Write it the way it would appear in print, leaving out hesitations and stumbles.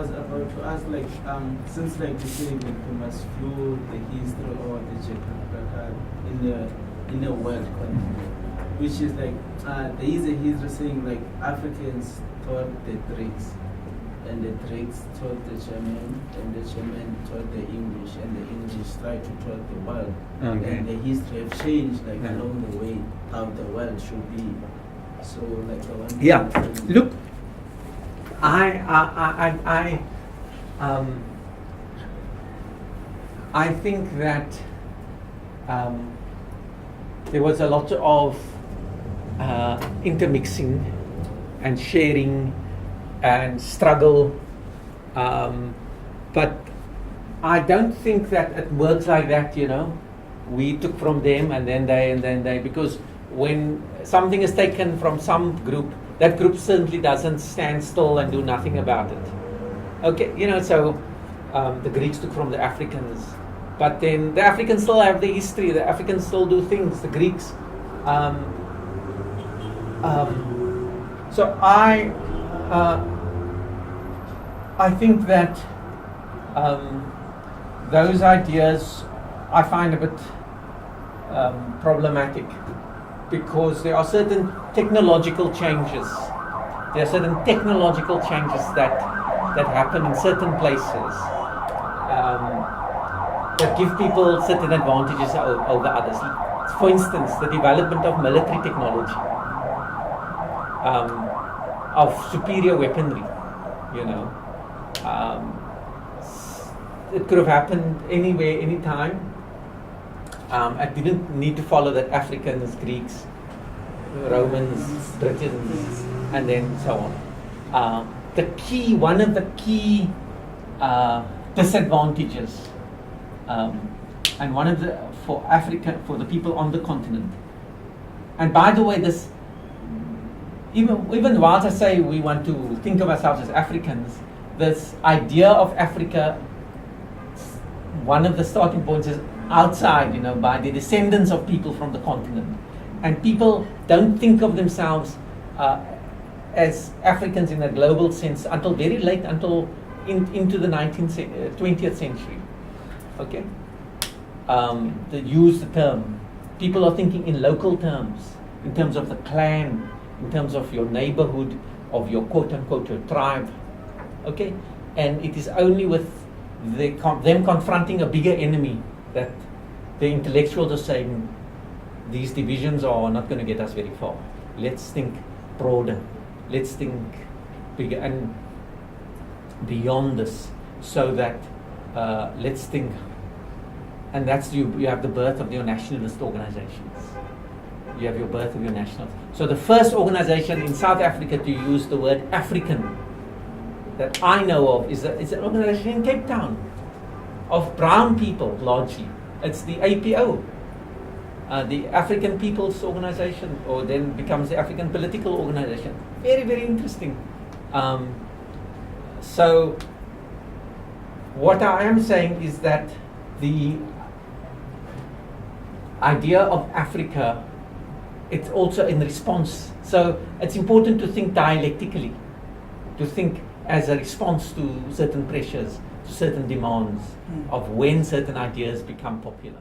was about to ask, like, since like you say, like you must view the history or the geographical in a world context, which is like there is a history saying like Africans taught the Greeks, and the Greeks taught the German, and the German taught the English, and the English tried to taught the world. Okay. And the history have changed like Yeah. along the way how the world should be. So like I want Yeah. to Look, I think that there was a lot of intermixing and sharing and struggle, but I don't think that it works like that. You know, we took from them and then they, because when something is taken from some group, that group certainly doesn't stand still and do nothing about it. Okay, you know, so the Greeks took from the Africans, but then the Africans still have the history, the Africans still do things, the Greeks. So I think that those ideas I find a bit problematic, because there are certain technological changes. There are certain technological changes that happen in certain places that give people certain advantages over others. For instance, the development of military technology, of superior weaponry, you know. It could have happened anywhere, anytime. It didn't need to follow that Africans, Greeks, Romans, Britons, and then so on. One of the key disadvantages, and one of the, for Africa, for the people on the continent. And by the way, this, even whilst I say we want to think of ourselves as Africans, this idea of Africa, one of the starting points is outside, you know, by the descendants of people from the continent. And people don't think of themselves as Africans in a global sense until very late, until into the 20th century. Okay? They use the term. People are thinking in local terms, in terms of the clan, in terms of your neighborhood, of your quote-unquote your tribe. Okay? And it is only with them confronting a bigger enemy that the intellectuals are saying these divisions are not going to get us very far. Let's think broader. Let's think bigger and beyond this, so that let's think. And that's you have the birth of your nationalist organizations. You have your birth of your national. So the first organization in South Africa to use the word African that I know of is an organization in Cape Town of brown people largely. It's the APO, the African People's Organization, or then becomes the African Political Organization. Very, very interesting. So what I am saying is that the idea of Africa, it's also in response. So it's important to think dialectically, to think as a response to certain pressures, to certain demands of when certain ideas become popular.